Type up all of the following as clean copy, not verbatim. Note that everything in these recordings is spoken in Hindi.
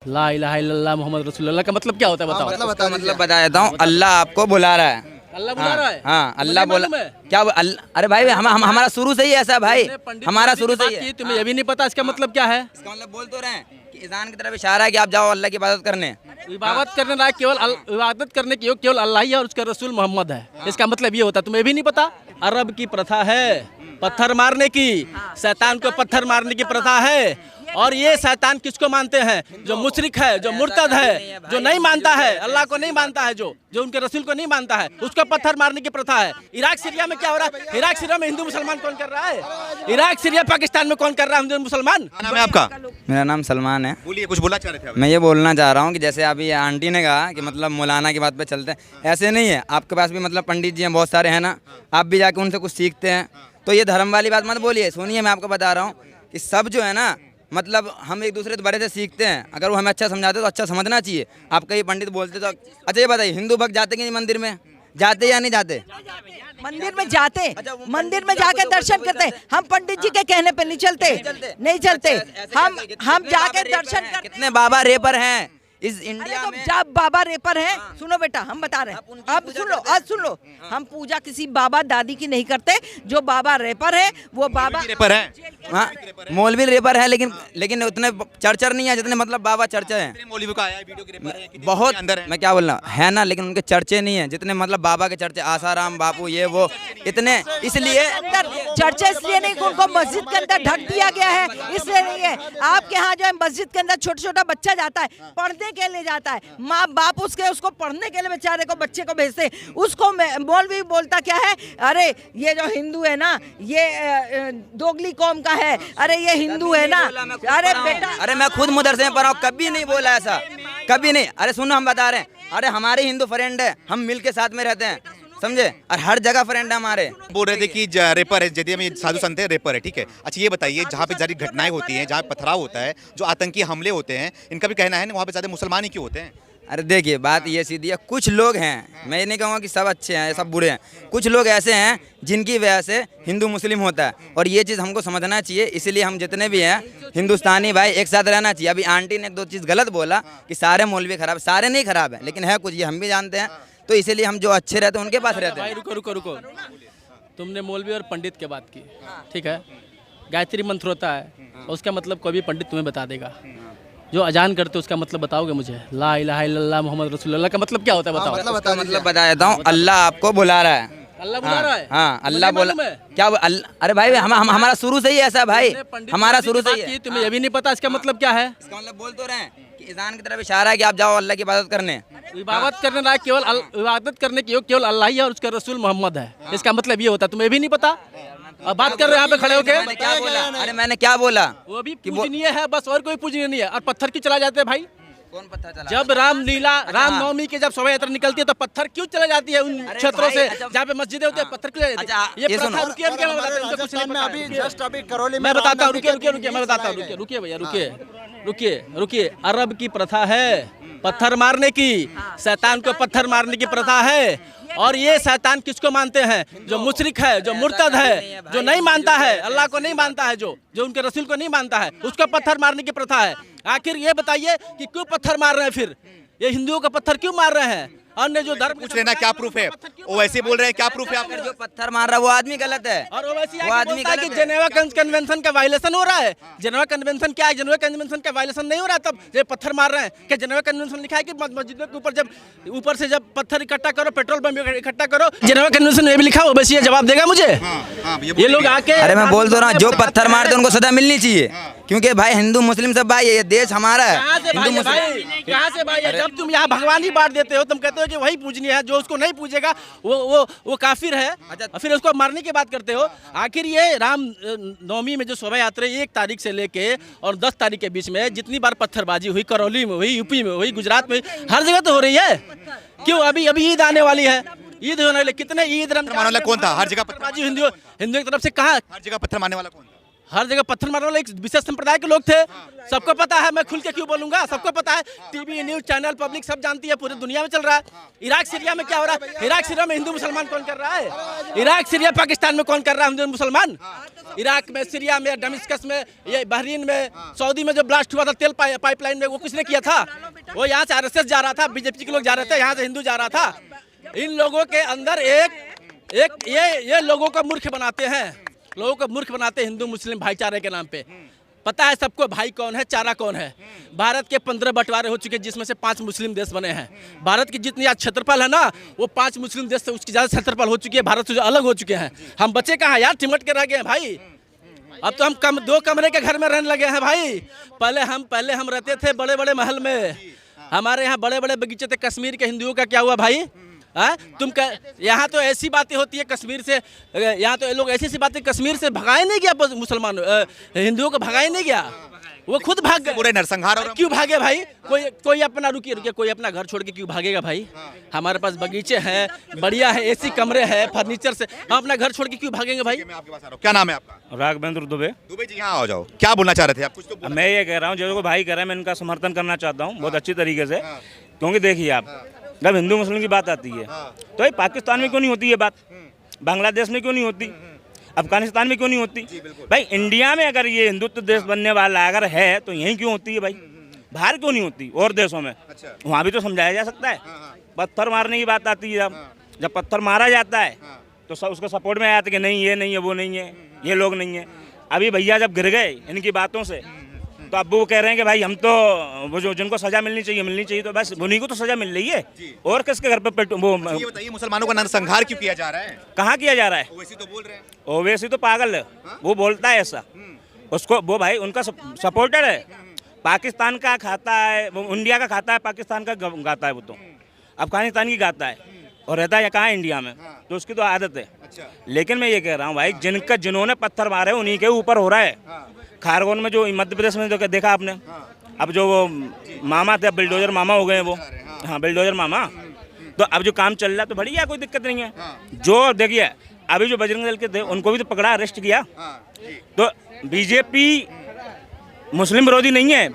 ला इलाहा इल्लल्लाह मोहम्मद रसूलुल्लाह का मतलब क्या होता है बताओ। मतलब बता देता हूँ। अल्लाह आपको बुला रहा है। अल्लाह बुला रहा है। हाँ अल्लाह मुझे बोला मालूम है। क्या अरे भाई हमारा शुरू से ही ऐसा है भाई, हमारा शुरू से ही है। तुम्हें ये भी नहीं पता इसका मतलब क्या है? इसका मतलब बोल तो रहे हैं कि ईज़ान की तरफ इशारा है कि आप जाओ अल्लाह की इबादत करने। इबादत करने लायक केवल इबादत करने की केवल अल्लाह ही है और उसका रसूल मोहम्मद है। इसका मतलब ये होता है, तुम्हें भी नहीं पता? अरब की प्रथा है पत्थर मारने की, शैतान को पत्थर मारने की प्रथा है। और ये शैतान किसको मानते हैं? जो मुशरिक है, जो मुर्तद है, जो नहीं मानता है, अल्लाह को नहीं मानता है, जो उनके रसूल को नहीं मानता है, उसको पत्थर मारने की प्रथा है। इराक सीरिया में क्या हो रहा है? इराक सीरिया में हिंदू मुसलमान कौन कर रहा है? इराक सीरिया पाकिस्तान में कौन कर रहा है हिंदू मुसलमान? क्या नाम है आपका? मेरा नाम सलमान है। बोलिए, कुछ बोलना चाह रहे थे आप? मैं ये बोलना चाह रहा हूँ कि जैसे अभी आंटी ने कहा कि मतलब मौलाना की बात पे चलते हैं, ऐसे नहीं है। आपके पास भी मतलब पंडित जी हैं बहुत सारे हैं ना, आप भी जाके उनसे कुछ सीखते हैं। तो ये धर्म वाली बात मत बोलिए। सुनिए, मैं आपको बता रहा हूँ कि सब जो है ना, मतलब हम एक दूसरे से बड़े से सीखते हैं। अगर वो हमें अच्छा समझाते तो अच्छा समझना चाहिए। आप कहीं पंडित बोलते तो अच्छा ये बताइए, हिंदू भक्त जाते कि नहीं मंदिर में? जाते या नहीं जाते? मंदिर में जाते, मंदिर में जाके दर्शन करते हैं। हम पंडित जी के कहने पे नहीं चलते, नहीं चलते। हम जाके दर्शन करते। कितने बाबा रेपर हैं इस इंडिया तो में? जब बाबा रेपर हैं, सुनो बेटा हम बता रहे हैं, अब सुन लो, आज सुन लो। हम पूजा किसी बाबा दादी की नहीं करते। जो बाबा रेपर है वो बाबा रेपर है। हाँ, मौलवी रेपर है, लेकिन उतने चर्चर नहीं है जितने मतलब बाबा चर्चे हैं। मौलवी का आया है, वीडियो के रेपर है, कितने बहुत अंदर है। मैं क्या बोल रहा हूँ है ना, लेकिन उनके चर्चे नहीं है जितने मतलब बाबा के चर्चे, आसाराम बापू ये वो इतने। इसलिए अंदर चर्चा इसलिए नहीं कि उनको मस्जिद के अंदर ढक दिया गया है, इसलिए नहीं है। आपके यहाँ जो है मस्जिद के अंदर छोटा छोटा बच्चा जाता है, पढ़ने के लिए जाता है, माँ बाप उसको पढ़ने के लिए बेचारे को बच्चे को भेजते। उसको मौलवी बोलता क्या है? अरे ये जो हिंदू है ना, ये दोगली कौम का है, अरे ये हिंदू है ना। अरे बेटा, अरे मैं खुद मदरसे में पढ़ा हूँ, कभी नहीं बोला ऐसा, कभी नहीं। अरे सुनो, हम बता रहे हैं, अरे हमारे हिंदू फ्रेंड है, हम मिल के साथ में रहते हैं, समझे? और हर जगह फ्रेंड है हमारे। बोल रहे थे कि रेपर है, जैसे में साधु संत है, रेपर है, ठीक है। अच्छा ये बताइए, जहाँ पे सारी घटनाएं होती हैं, जहाँ पथराव होता है, जो आतंकी हमले होते हैं, इनका भी कहना है ना वहाँ पे ज्यादा मुसलमान ही क्यों होते हैं? अरे देखिए, बात ये सीधी है, कुछ लोग हैं, मैं ये नहीं कहूँगा कि सब अच्छे हैं, सब बुरे हैं, कुछ लोग ऐसे हैं जिनकी वजह से हिंदू मुस्लिम होता है, और ये चीज़ हमको समझना चाहिए। इसलिए हम जितने भी हैं हिंदुस्तानी भाई एक साथ रहना चाहिए। अभी आंटी ने एक दो चीज़ गलत बोला कि सारे मौलवी खराब, सारे नहीं खराब है, लेकिन है कुछ, ये हम भी जानते हैं। तो इसीलिए हम जो अच्छे रहते हैं उनके पास रहते हैं। रुको रुको रुको, तुमने मौलवी और पंडित की बात की, ठीक है। गायत्री मंत्र होता है, उसका मतलब कोई भी पंडित तुम्हें बता देगा। जो अजान करते हो उसका मतलब बताओगे मुझे? ला इलाहा इल्लल्लाह मोहम्मद रसूलुल्लाह का मतलब क्या होता है बताओ। मतलब बता देता हूँ। अल्लाह आपको बुला रहा है। अल्लाह बुला रहा है। हाँ अल्लाह बोला मालूम है। क्या अरे भाई हमारा शुरू से ही ऐसा है भाई, हमारा शुरू से ही है। तुम्हें ये भी नहीं पता इसका मतलब क्या है? इसका मतलब बोल तो रहे हैं कि ईज़ान की तरफ इशारा है कि आप जाओ अल्लाह की इबादत करने। इबादत करने लायक केवल इबादत करने की केवल अल्लाह ही है और उसका रसूल मोहम्मद है। इसका मतलब ये होता है, तुम्हें भी नहीं पता? अब बात कर रहे हो यहाँ पे खड़े होके। क्या बोला? अरे मैंने क्या बोला? वो भी पूजनीय है बस, और कोई पूजनीय नहीं है। और पत्थर क्यों चला जाते हैं भाई? कौन पत्थर चला? जब रामनवमी के जब शोभा यात्रा निकलती है तो पत्थर क्यों चले जाती है उन क्षेत्रों से जहाँ पे मस्जिदें होती है? पत्थर क्यों जाती है? ये प्रथा रुकिए, मैं बताता हूँ, रुकिए, मैं बताता हूँ, रुकिए भैया, रुकिए। अरब की प्रथा है पत्थर मारने की, शैतान को पत्थर मारने की प्रथा है। और ये शैतान किसको मानते हैं? जो मुशरिक है, जो मुर्तद है, जो नहीं मानता है, अल्लाह को नहीं मानता है, जो उनके रसूल को नहीं मानता है, उसको पत्थर मारने की प्रथा है। आखिर ये बताइए कि क्यों पत्थर मार रहे हैं? फिर ये हिंदुओं का पत्थर क्यों मार रहे हैं? अन्य जो धर्म पूछ लेना क्या प्रूफ है? वो ऐसे बोल रहे हैं, क्या प्रूफ है आपके? जो पत्थर मार रहा है वो आदमी गलत है, और वो वैसे वो आदमी बोलता है कि जेनेवा कन्वेंशन का वायलेशन हो रहा है। जेनेवा कन्वेंशन क्या है? जेनेवा कन्वेंशन का वायलेशन नहीं हो रहा, तब ये पत्थर मार रहे हैं। क्या जेनेवा कन्वेंशन लिखा है कि मस्जिद के ऊपर जब ऊपर से जब पत्थर इकट्ठा करो, पेट्रोल बम इकट्ठा करो? जेनेवा कन्वेंशन में भी लिखा हो? बस ये जवाब देगा मुझे? ये लोग आके, अरे मैं बोल तो रहा हूँ, जो पत्थर मारते उनको सजा मिलनी चाहिए, क्योंकि भाई हिंदू मुस्लिम सब भाई, ये देश हमारा है। कहाँ से भाई है? जब तुम यहाँ भगवान ही बांट देते हो, तुम कहते हो कि वही पूजनीय है, जो उसको नहीं पूजेगा वो काफिर है, फिर उसको मारने की बात करते हो। आखिर ये राम नवमी में जो शोभा यात्रा 1 तारीख से लेके और 10 तारीख के बीच में जितनी बार पत्थरबाजी हुई, करौली में हुई, यूपी में हुई, गुजरात में, हर जगह तो हो रही है। क्यों? अभी ईद आने वाली है, ईद होने वाले कितने ईद रमजान वाला कौन था? हर जगह पत्थरबाजी हिंदुओं की तरफ से कहा? हर जगह पत्थर मारने वाला कौन? हर जगह पत्थर मारने वाले एक विशेष संप्रदाय के लोग थे। सबको पता है, मैं खुल के क्यों बोलूंगा, सबको पता है, टीवी न्यूज चैनल पब्लिक सब जानती है, पूरी दुनिया में चल रहा है। इराक सीरिया में क्या हो रहा है? इराक सीरिया में हिंदू मुसलमान कौन कर रहा है? इराक सीरिया पाकिस्तान में कौन कर रहा है? हिंदू मुसलमान। इराक में, सीरिया में, डमिस्कस में, ये बहरीन में, सऊदी में जो ब्लास्ट हुआ था तेल पाइपलाइन में, वो किसने किया था? वो यहाँ से RSS जा रहा था, बीजेपी के लोग जा रहे थे, यहाँ से हिंदू जा रहा था। इन लोगों के अंदर ये लोगों को मूर्ख बनाते हैं, लोगों को मूर्ख बनाते हैं हिंदू मुस्लिम भाईचारे के नाम पे। पता है सबको भाई कौन है, चारा कौन है। भारत के 15 बंटवारे हो चुके हैं, जिसमें से 5 मुस्लिम देश बने हैं। भारत की जितनी आज क्षेत्रफल है ना, वो 5 मुस्लिम देश से उसकी ज़्यादा क्षेत्रफल हो चुकी है, भारत से जो अलग हो चुके हैं। हम बच्चे कहाँ यार, चिमट के रह गए हैं भाई। अब तो हम 2 कमरे के घर में रहने लगे हैं भाई। पहले हम रहते थे बड़े बड़े महल में, हमारे यहाँ बड़े बड़े बगीचे थे। कश्मीर के हिंदुओं का क्या हुआ भाई? यहाँ तो ऐसी बातें होती है कश्मीर से, यहाँ तो लोग ऐसी बातें, कश्मीर से भगाए नहीं गया मुसलमान, हिंदुओं को भगाए नहीं गया, वो खुद भाग गए। पूरे नरसंहार और क्यों भागे भाई? कोई अपना रुकिए कोई अपना घर छोड़ के क्यों भागेगा भाई? हमारे पास बगीचे हैं, बढ़िया है, AC कमरे हैं, फर्नीचर से, हम अपना घर छोड़ के क्यों भागेंगे भाई? मैं आपके पास आ रहा हूँ। क्या नाम है आपका? राघवेंद्र दुबे। दुबे जी यहाँ आ जाओ। क्या बोलना चाह रहे थे आप? कुछ तो बोलो। मैं ये कह रहा हूँ, जो भाई कह रहे हैं, मैं इनका समर्थन करना चाहता हूँ बहुत अच्छी तरीके से। क्योंकि देखिए आप, जब हिंदू मुस्लिम की बात आती है तो ये पाकिस्तान में क्यों नहीं होती ये बात? बांग्लादेश में क्यों नहीं होती? अफगानिस्तान में क्यों नहीं होती? भाई इंडिया में अगर ये हिंदुत्व देश बनने वाला अगर है तो यहीं क्यों होती है भाई? बाहर क्यों नहीं होती और देशों में? वहाँ भी तो समझाया जा सकता है। पत्थर मारने की बात आती है, जब पत्थर मारा जाता है तो सब उसको सपोर्ट में आया था कि नहीं ये नहीं है, वो नहीं है, ये लोग नहीं है। अभी भैया जब गिर गए इनकी बातों से, तो अब वो कह रहे हैं कि भाई हम तो वो जो जिनको सजा मिलनी चाहिए, तो बस उन्हीं को तो सजा मिल रही है। और किसके घर पे वो ये बताइए, मुसलमानों का नरसंहार क्यों किया जा रहा है? कहाँ किया जा रहा है? ओवैसी तो बोल रहे हैं। ओवैसी तो पागल है, वो बोलता है ऐसा। उसको वो भाई उनका सपोर्टर है, पाकिस्तान का खाता है, वो इंडिया का खाता है, पाकिस्तान का गाता है, वो तो अफगानिस्तान की गाता है और रहता है कहाँ? इंडिया में। तो उसकी तो आदत है। लेकिन मैं ये कह रहा हूँ भाई, जिन्होंने पत्थर मारे उन्हीं के ऊपर हो रहा है। खारगोन में जो मध्य प्रदेश में जो देखा आपने, अब जो वो मामा थे, बिल्डोजर मामा हो गए वो। हाँ, बिल्डोजर मामा। तो अब जो काम चल रहा है तो बढ़िया, कोई दिक्कत नहीं है। जो देखिए अभी जो बजरंग दल के थे उनको भी तो पकड़ा, अरेस्ट किया। तो बीजेपी मुस्लिम विरोधी नहीं है,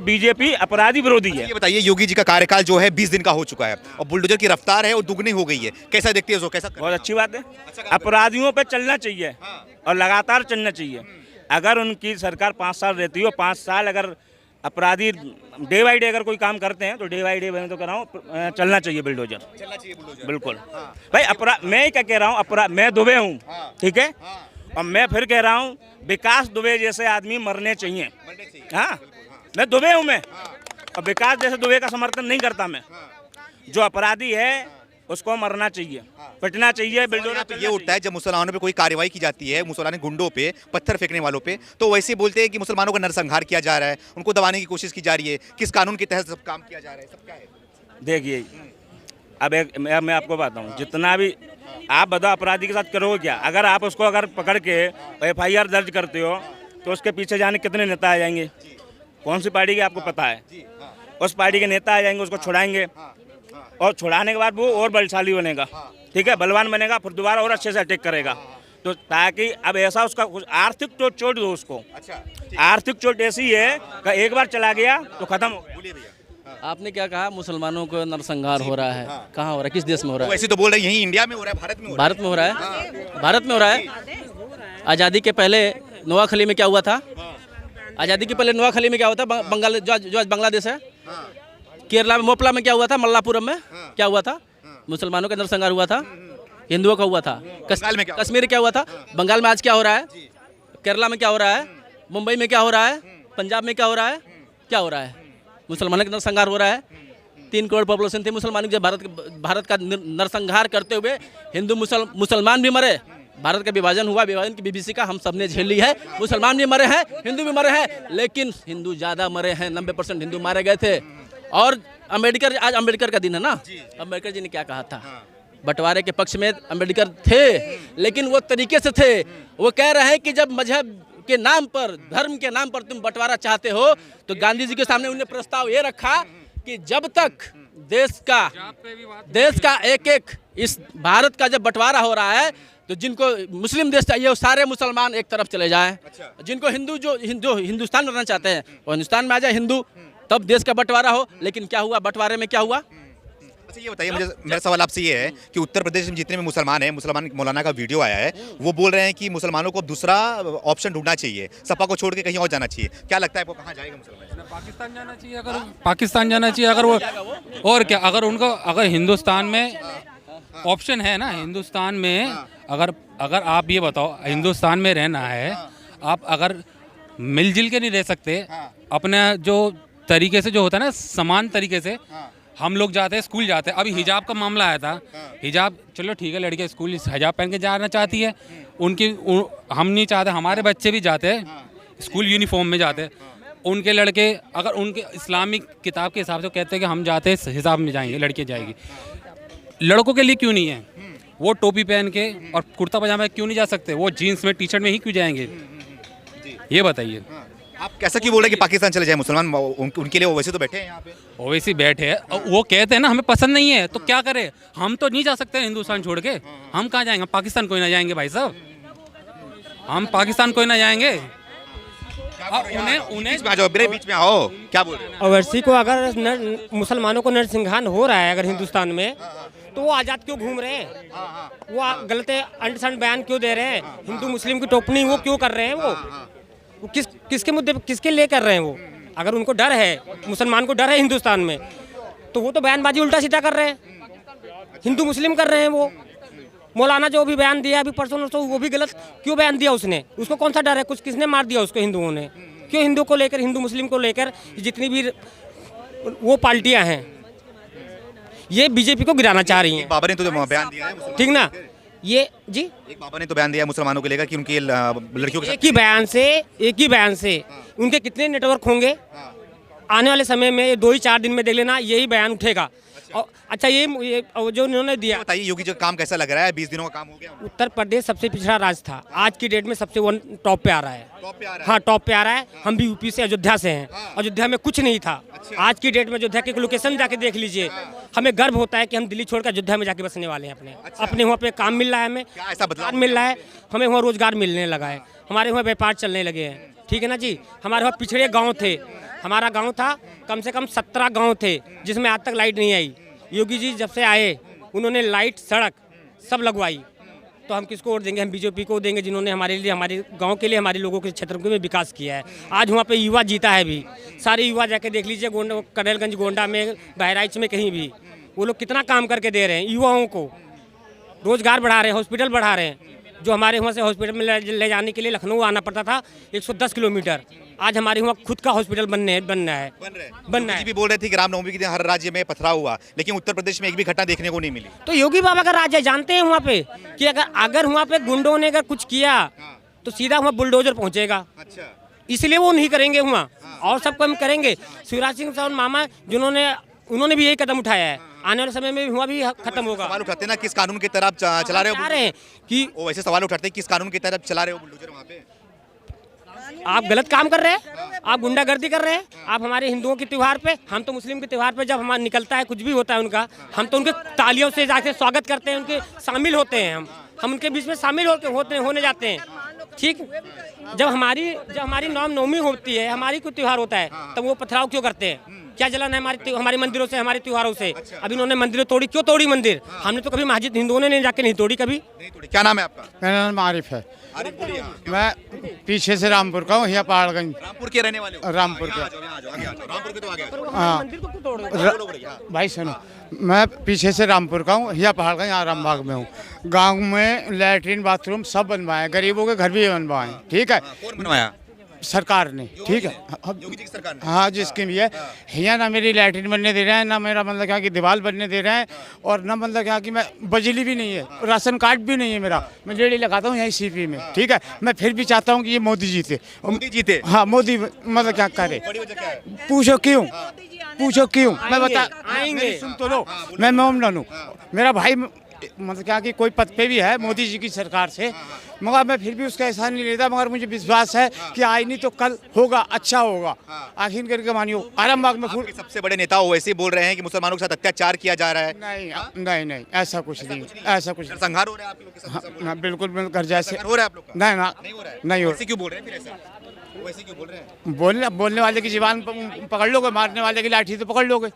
बीजेपी अपराधी विरोधी है। ये बताइए, योगी जी का कार्यकाल जो है 20 दिन का हो चुका है और बुलडोजर की रफ्तार है वो दुगनी हो गई है, कैसा देखती है? कैसा? बहुत अच्छी बात है। अपराधियों पे चलना चाहिए और लगातार चलना चाहिए। अगर उनकी सरकार 5 साल रहती हो, 5 साल अगर अपराधी डे बाई डे अगर कोई काम करते हैं तो डे बाई डे मैं तो कह रहा हूँ चलना चाहिए बिल्डोजर, बिल्कुल। भाई मैं क्या कह रहा हूँ, मैं दुबे हूँ, ठीक है, और मैं फिर कह रहा हूँ विकास दुबे जैसे आदमी मरने चाहिए। हाँ, मैं दुबे हूँ मैं, और विकास जैसे दुबे का समर्थन नहीं करता मैं। जो अपराधी है उसको मरना चाहिए, पिटना चाहिए, बिल्डोजर। तो ये उठता है जब मुसलमानों पे कोई कार्रवाई की जाती है, मुसलमान गुंडों पे, पत्थर फेंकने वालों पे, तो वैसे बोलते हैं कि मुसलमानों का नरसंहार किया जा रहा है, उनको दबाने की कोशिश की जा रही है। किस कानून के तहत सब काम किया जा रहा है? सब क्या है? देखिए, अब मैं आपको बताऊँ, जितना भी आप बताओ अपराधी के साथ करोगे क्या? अगर आप उसको अगर पकड़ के FIR दर्ज करते हो तो उसके पीछे जाने कितने नेता आ जाएंगे? कौन सी पार्टी के आपको पता है? उस पार्टी के नेता आ जाएंगे, उसको छुड़ाएंगे, और छुड़ाने के बाद वो और बलशाली बनेगा, ठीक है, बलवान बनेगा, फिर दोबारा और अच्छे से अटैक करेगा। तो ताकि अब ऐसा उसका कुछ आर्थिक चोट दो उसको। आर्थिक चोट ऐसी है कि एक बार चला गया तो खत्म हो गया। आपने क्या कहा? मुसलमानों को नरसंहार हो रहा है। कहाँ हो रहा है? किस देश में हो रहा है? वैसे तो बोल रहे हैं यहीं इंडिया में हो रहा है, भारत में हो रहा है। भारत में हो रहा है, भारत में हो रहा है। आज़ादी के पहले नोआखली में क्या हुआ था? आज़ादी के पहले नोआखली में क्या हुआ था? बंगाल जो आज बांग्लादेश है। केरला में मोपला में क्या हुआ था? मल्लापुरम में क्या हुआ था? मुसलमानों का नरसंहार हुआ था, हिंदुओं का हुआ था। कश्मीर क्या हुआ था? बंगाल में आज क्या हो रहा है? केरला में क्या हो रहा है? मुंबई में क्या हो रहा है? पंजाब में क्या हो रहा है? क्या हो रहा है? मुसलमानों का नरसंहार हो रहा है। 3 करोड़ पॉपुलेशन थी मुसलमानों की। जब भारत का नरसंहार करते हुए हिंदू मुसलमान भी मरे। भारत का विभाजन हुआ, विभाजन की BBC का हम सबने झेल ली है। मुसलमान भी मरे हैं, हिंदू भी मरे हैं, लेकिन हिंदू ज़्यादा मरे हैं। 90% हिंदू मारे गए थे। और आज अम्बेडकर का दिन है ना, अम्बेडकर जी ने क्या कहा था? बंटवारे के पक्ष में अम्बेडकर थे, लेकिन वो तरीके से थे। वो कह रहे हैं कि जब मजहब के नाम पर, धर्म के नाम पर तुम बंटवारा चाहते हो, तो गांधी जी के सामने उन्होंने प्रस्ताव ये रखा कि जब तक देश का एक इस भारत का जब बंटवारा हो रहा है, तो जिनको मुस्लिम देश चाहिए वो सारे मुसलमान एक तरफ चले जाएं। अच्छा। जिनको जो हिंदुस्तान में रहना चाहते हैं वो हिंदुस्तान में आ जाए हिंदू, तब देश का बंटवारा हो। लेकिन क्या हुआ बंटवारे में, क्या हुआ? अच्छा ये बताइए मुझे, मेरा सवाल आपसे ये है कि उत्तर प्रदेश में जितने भी मुसलमान हैं, मुसलमान मौलाना का वीडियो आया है, वो बोल रहे हैं कि मुसलमानों को दूसरा ऑप्शन ढूंढना चाहिए, सपा को छोड़ के कहीं और जाना चाहिए। क्या लगता है आपको, कहाँ जाएगा मुसलमान? पाकिस्तान जाना चाहिए। अगर पाकिस्तान जाना चाहिए अगर वो, और क्या, अगर उनको, अगर हिंदुस्तान में ऑप्शन है ना, हिंदुस्तान में अगर आप ये बताओ, हिंदुस्तान में रहना है, आप अगर मिलजुल के नहीं रह सकते, अपने जो तरीके से जो होता है ना, समान तरीके से हम लोग जाते हैं, स्कूल जाते हैं। अभी हिजाब का मामला आया था, हिजाब चलो ठीक है, लड़कियां स्कूल हिजाब पहन के जाना चाहती है, हम नहीं चाहते, हमारे बच्चे भी जाते हैं स्कूल यूनिफॉर्म में जाते हैं। उनके लड़के अगर उनके इस्लामिक किताब के हिसाब से कहते हैं कि हम जाते हैं हिसाब में जाएंगे, लड़कियाँ जाएगी, लड़कों के लिए क्यों नहीं है? वो टोपी पहन के और कुर्ता पजामा क्यों नहीं जा सकते? वो जीन्स में, टी शर्ट में ही क्यों जाएंगे? ये बताइए। आप कैसा क्यों बोल रहे हैं कि पाकिस्तान चले जाए मुसलमान? उनके लिए ओवैसी तो बैठे हैं यहाँ पे। ओवैसी बैठे हैं, वो कहते हैं ना हमें पसंद नहीं है, तो क्या करें? हम तो नहीं जा सकते हिंदुस्तान छोड़ के, हम कहाँ जाएंगे? पाकिस्तान कोई ना जाएंगे भाई साहब, हम पाकिस्तान कोई ना जाएंगे। उन्हें बीच में आओ, क्या बोल रहे हैं? ओवैसी को अगर मुसलमानों को नरसिंहान हो रहा है अगर हिंदुस्तान में, तो वो आज़ाद क्यों घूम रहे हैं? वो गलत अंडरस्टैंड बयान क्यों दे रहे हैं? हिंदू मुस्लिम की टोपनी वो क्यों कर रहे हैं? वो किसके मुद्दे पे, किसके लिए कर रहे हैं? वो अगर उनको डर है, मुसलमान को डर है हिंदुस्तान में, तो वो तो बयानबाजी उल्टा सीधा कर रहे हैं, हिंदू मुस्लिम कर रहे हैं। वो मौलाना जो भी बयान दिया अभी परसों नरसों, वो भी गलत क्यों बयान दिया उसने? उसको कौन सा डर है? कुछ किसने मार दिया उसको? हिंदुओं ने क्यों? हिंदू को लेकर, हिंदू मुस्लिम को लेकर जितनी भी वो पार्टियां हैं, ये बीजेपी को गिराना चाह रही हैं। बाबा ने तो बयान दिया है, ठीक ना? ये जी, एक बाबा ने तो बयान दिया है मुसलमानों को लेकर कि उनकी लड़कियों के एक ही बयान से उनके कितने नेटवर्क होंगे आने वाले समय में? 2 ही 4 दिन में देख लेना, यही बयान उठेगा। और अच्छा, ये जो उन्होंने दिया, बताइए योगी जी का काम कैसा लग रहा है? 20 दिनों का काम हो गया। उत्तर प्रदेश सबसे पिछड़ा राज्य था, आज की डेट में सबसे टॉप पे आ रहा है। हाँ, टॉप पे आ रहा है। हम भी यूपी से, अयोध्या से हैं। अयोध्या में कुछ नहीं था। आज की डेट में अयोध्या के लोकेशन जाके देख लीजिए, हमें गर्व होता है कि हम दिल्ली छोड़कर अयोध्या में जाके बसने वाले हैं। अपने वहाँ पे काम मिल रहा है, हमें ऐसा बदलाव मिल रहा है, हमें वहाँ रोजगार मिलने लगा है, हमारे वहाँ व्यापार चलने लगे हैं। ठीक है ना जी? हमारे वहाँ पिछड़े गाँव थे, हमारा गाँव था कम से कम 17 गाँव थे जिसमें आज तक लाइट नहीं आई। योगी जी जब से आए उन्होंने लाइट, सड़क सब लगवाई। तो हम किसको वोट देंगे? हम बीजेपी को देंगे, जिन्होंने हमारे लिए, हमारे गांव के लिए, हमारे लोगों के क्षेत्र में विकास किया है। आज वहाँ पे युवा जीता है भी, सारे युवा जाके देख लीजिए, गोंडा, करेलगंज, गोंडा में, बहराइच में, कहीं भी वो लोग कितना काम करके दे रहे हैं। युवाओं को रोजगार बढ़ा रहे हैं, हॉस्पिटल बढ़ा रहे हैं। जो हमारे वहाँ से हॉस्पिटल में ले जाने के लिए लखनऊ आना पड़ता था 110 किलोमीटर, आज हमारे वहाँ खुद का हॉस्पिटल बनना है। योगी जी भी बोल रहे थे कि रामनवमी के दिन हर राज्य में पथराव हुआ, लेकिन उत्तर प्रदेश में एक भी घटना देखने को नहीं मिली। तो योगी बाबा का राज्य जानते हैं वहाँ पे कि अगर वहाँ पे गुंडों ने अगर कुछ किया तो सीधा वहाँ बुलडोजर पहुँचेगा। अच्छा, इसलिए वो नहीं करेंगे वहाँ, और सब काम करेंगे। शिवराज सिंह चौहान मामा उन्होंने भी यही कदम उठाया है, आने वाले समय में हुआ भी खत्म होगा। सवाल उठाते हैं ना, किस कानून की तरफ चला रहे हो? चाह रहे हैं कि वो वैसे सवाल उठाते हैं किस कानून की तरफ चला रहे हो बुलडोजर वहाँ पे? आप गलत काम कर रहे हैं, आप गुंडागर्दी कर रहे हैं। आप हमारे हिंदुओं के त्यौहार पे, हम तो मुस्लिम के त्यौहार पे जब हमारा निकलता है, कुछ भी होता है उनका, हम तो उनके तालियों से जाके स्वागत करते हैं, उनके शामिल होते हैं। हम उनके बीच में शामिल होने जाते हैं। ठीक, जब हमारी रामनवमी होती है, हमारी कोई त्यौहार होता है, तब वो पथराव क्यों करते हैं? क्या जलन है हमारे मंदिरों से, हमारे त्योहारों से? अभी इन्होंने मंदिर तोड़ी, क्यों तोड़ी मंदिर? हमने तो कभी मस्जिद हिंदुओं ने जाके नहीं तोड़ी कभी। क्या नाम है आपका? मेरा नाम आरिफ है। आरिफ बोलिए। मैं पीछे से रामपुर का हूँ, यहाँ पहाड़गंज। रामपुर के रहने वाले हो? रामपुर के। रामपुर के तो आ गए। हाँ भाई सुनो, मैं पीछे से रामपुर का हूँ, यहाँ पहाड़गंज आराम बाग में हूँ। गांव में लैट्रिन बाथरूम सब बनवाए, गरीबों के घर भी बनवाए। ठीक है, कौन बनवाया? सरकार ने। ठीक है, योगी जी की सरकार ने। हाँ, जिसकी भी है। यहाँ ना मेरी लैट्रिन बनने दे रहे हैं, ना मेरा मतलब क्या कि दीवार बनने दे रहे हैं, और ना मतलब क्या कि मैं बिजली भी नहीं है, राशन कार्ड भी नहीं है मेरा। मैं रेडी लगाता हूँ यहीं सीपी में। ठीक है, मैं फिर भी चाहता हूँ कि ये मोदी जीते। मोदी जीते? हाँ, मोदी मतलब क्या करे, पूछो क्यों, मैं बता, आएंगे। सुन तो लो, मैं मोमडन हूँ, मेरा भाई मतलब क्या कि कोई पद पे भी है मोदी जी की सरकार से, मगर मैं फिर भी उसका एहसान नहीं लेता। मगर मुझे विश्वास है कि आज नहीं तो कल होगा, अच्छा होगा। आखिर करके मानियो आरामबाग में आपके सबसे बड़े नेता वैसे ही बोल रहे हैं कि मुसलमानों के साथ अत्याचार किया जा रहा है। नहीं नहीं नहीं, ऐसा कुछ नहीं, ऐसा कुछ नहीं। संहार हो रहा है आप लोग के साथ? हाँ, बिल्कुल घर जैसे हो रहा है आप लोग का? नहीं ना, नहीं हो रहा है। नहीं हो वैसे क्यों बोल रहे हैं फिर ऐसा? वैसे क्यों बोल रहे हैं? बोलने वाले की जीवान पकड़ लोगे, मारने वाले की लाठी तो पकड़ लोगे।